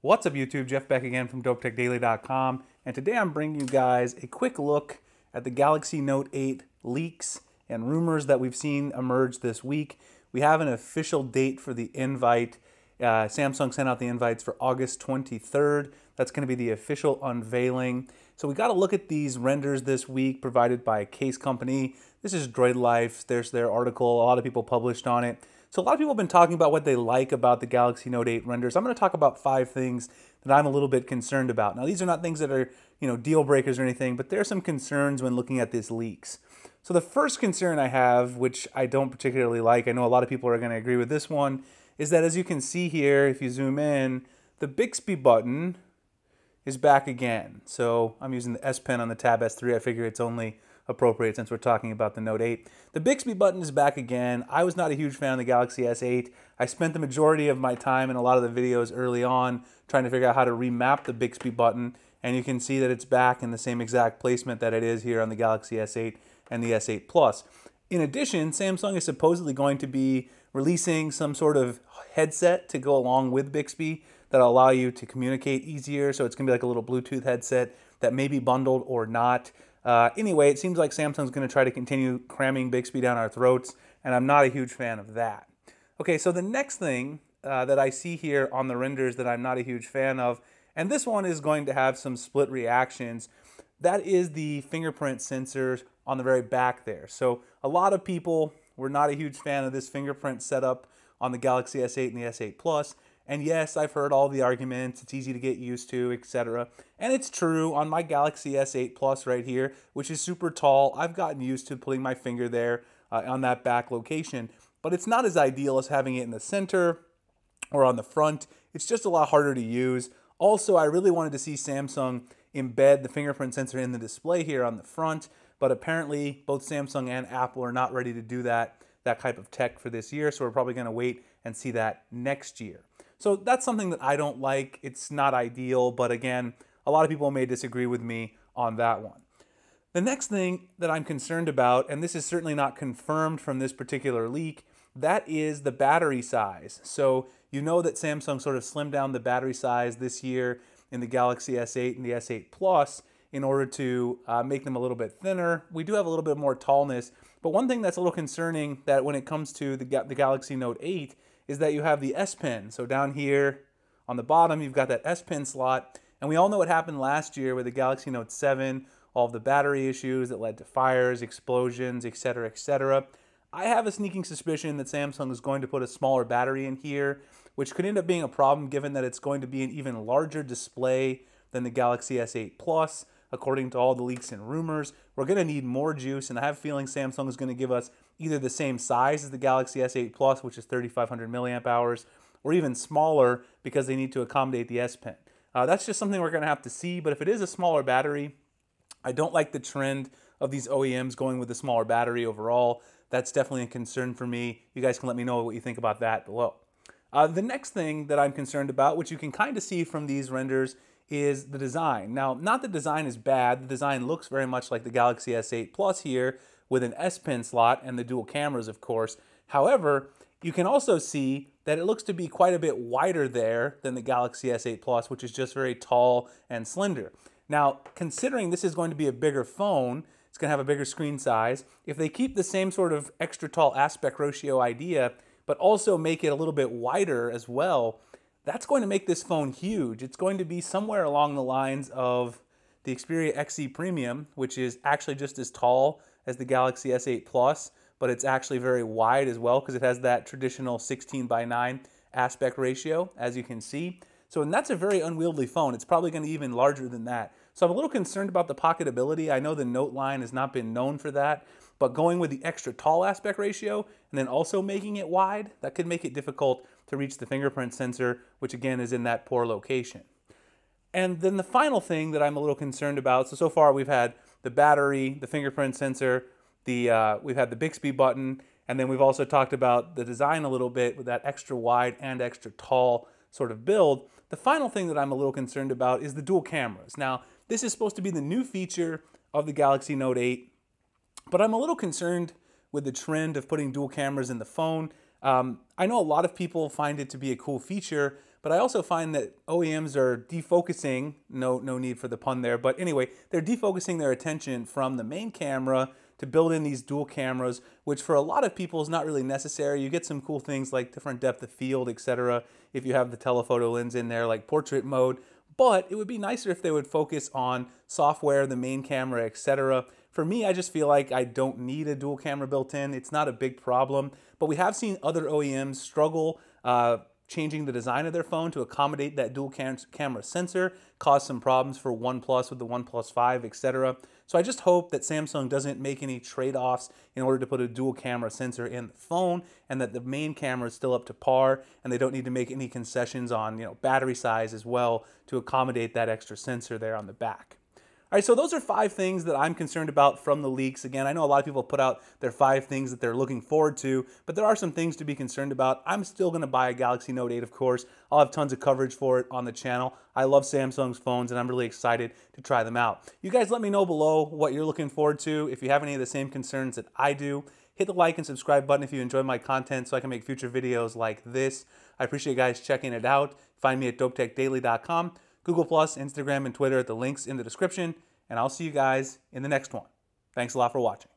What's up YouTube, Jeff Beck again from DopeTechDaily.com, and today I'm bringing you guys a quick look at the Galaxy Note 8 leaks and rumors that we've seen emerge this week. We have an official date for the invite. Samsung sent out the invites for August 23rd. That's going to be the official unveiling. So we got to look at these renders this week provided by Case Company. This is Droid Life. There's their article. A lot of people published on it. So a lot of people have been talking about what they like about the Galaxy Note 8 renders. I'm going to talk about 5 things that I'm a little bit concerned about. Now, these are not things that are, deal breakers or anything, but there are some concerns when looking at these leaks. So the first concern I have, which I don't particularly like, I know a lot of people are going to agree with this one, is that as you can see here, if you zoom in, the Bixby button is back again. So I'm using the S Pen on the Tab S3. I figure it's only appropriate since we're talking about the Note 8. The Bixby button is back again. I was not a huge fan of the Galaxy S8. I spent the majority of my time in a lot of the videos early on trying to figure out how to remap the Bixby button, and you can see that it's back in the same exact placement that it is here on the Galaxy S8 and the S8 Plus. In addition, Samsung is supposedly going to be releasing some sort of headset to go along with Bixby that'll allow you to communicate easier. So it's going to be like a little Bluetooth headset that may be bundled or not. Anyway, it seems like Samsung's going to try to continue cramming Bixby down our throats, and I'm not a huge fan of that. Okay, so the next thing that I see here on the renders that I'm not a huge fan of, and this one is going to have some split reactions, that is the fingerprint sensors on the very back there. So a lot of people were not a huge fan of this fingerprint setup on the Galaxy S8 and the S8 Plus. And yes, I've heard all the arguments, it's easy to get used to, etc. And it's true, on my Galaxy S8 Plus right here, which is super tall, I've gotten used to putting my finger there on that back location. But it's not as ideal as having it in the center or on the front. It's just a lot harder to use. Also, I really wanted to see Samsung embed the fingerprint sensor in the display here on the front, but apparently both Samsung and Apple are not ready to do that type of tech for this year, so we're probably going to wait and see that next year. So that's something that I don't like. It's not ideal, but again, a lot of people may disagree with me on that one. The next thing that I'm concerned about, and this is certainly not confirmed from this particular leak, that is the battery size. So you know that Samsung sort of slimmed down the battery size this year in the Galaxy S8 and the S8 Plus in order to make them a little bit thinner. We do have a little bit more tallness, but one thing that's a little concerning that when it comes to the Galaxy Note 8 is that you have the S Pen. So down here on the bottom, you've got that S Pen slot. And we all know what happened last year with the Galaxy Note 7, all of the battery issues that led to fires, explosions, etc., etc. I have a sneaking suspicion that Samsung is going to put a smaller battery in here, which could end up being a problem given that it's going to be an even larger display than the Galaxy S8 Plus. According to all the leaks and rumors, we're going to need more juice, and I have a feeling Samsung is going to give us either the same size as the Galaxy S8 Plus, which is 3,500 milliamp hours, or even smaller because they need to accommodate the S Pen. That's just something we're going to have to see, but if it is a smaller battery, I don't like the trend of these OEMs going with the smaller battery overall. That's definitely a concern for me. You guys can let me know what you think about that below. The next thing that I'm concerned about, which you can kind of see from these renders, is the design. Now, not the design is bad. The design looks very much like the Galaxy S8 Plus here with an S Pen slot and the dual cameras, of course. However, you can also see that it looks to be quite a bit wider there than the Galaxy S8 Plus, which is just very tall and slender. Now, considering this is going to be a bigger phone, it's going to have a bigger screen size, if they keep the same sort of extra tall aspect ratio idea, but also make it a little bit wider as well, that's going to make this phone huge. It's going to be somewhere along the lines of the Xperia XZ Premium, which is actually just as tall as the Galaxy S8 Plus, but it's actually very wide as well because it has that traditional 16:9 aspect ratio, as you can see. So, and that's a very unwieldy phone. It's probably going to be even larger than that. So I'm a little concerned about the pocketability. I know the Note line has not been known for that, but going with the extra tall aspect ratio and then also making it wide, that could make it difficult to reach the fingerprint sensor, which again is in that poor location. And then the final thing that I'm a little concerned about, so far we've had the battery, the fingerprint sensor, we've had the Bixby button, and then we've also talked about the design a little bit with that extra wide and extra tall sort of build. The final thing that I'm a little concerned about is the dual cameras. Now, this is supposed to be the new feature of the Galaxy Note 8, but I'm a little concerned with the trend of putting dual cameras in the phone. I know a lot of people find it to be a cool feature, but I also find that OEMs are defocusing, no need for the pun there, but anyway, they're defocusing their attention from the main camera to build in these dual cameras, which for a lot of people is not really necessary. You get some cool things like different depth of field, etc. if you have the telephoto lens in there, like portrait mode. But it would be nicer if they would focus on software, the main camera, etc. For me, I just feel like I don't need a dual camera built in. It's not a big problem, but we have seen other OEMs struggle changing the design of their phone to accommodate that dual camera sensor, cause some problems for OnePlus with the OnePlus 5, etc. So I just hope that Samsung doesn't make any trade-offs in order to put a dual camera sensor in the phone, and that the main camera is still up to par, and they don't need to make any concessions on battery size as well to accommodate that extra sensor there on the back. All right, so those are 5 things that I'm concerned about from the leaks. Again, I know a lot of people put out their 5 things that they're looking forward to, but there are some things to be concerned about. I'm still going to buy a Galaxy Note 8, of course. I'll have tons of coverage for it on the channel. I love Samsung's phones, and I'm really excited to try them out. You guys let me know below what you're looking forward to. If you have any of the same concerns that I do, hit the like and subscribe button if you enjoy my content so I can make future videos like this. I appreciate you guys checking it out. Find me at dopetechdaily.com. Google+, Instagram, and Twitter at the links in the description, and I'll see you guys in the next one. Thanks a lot for watching.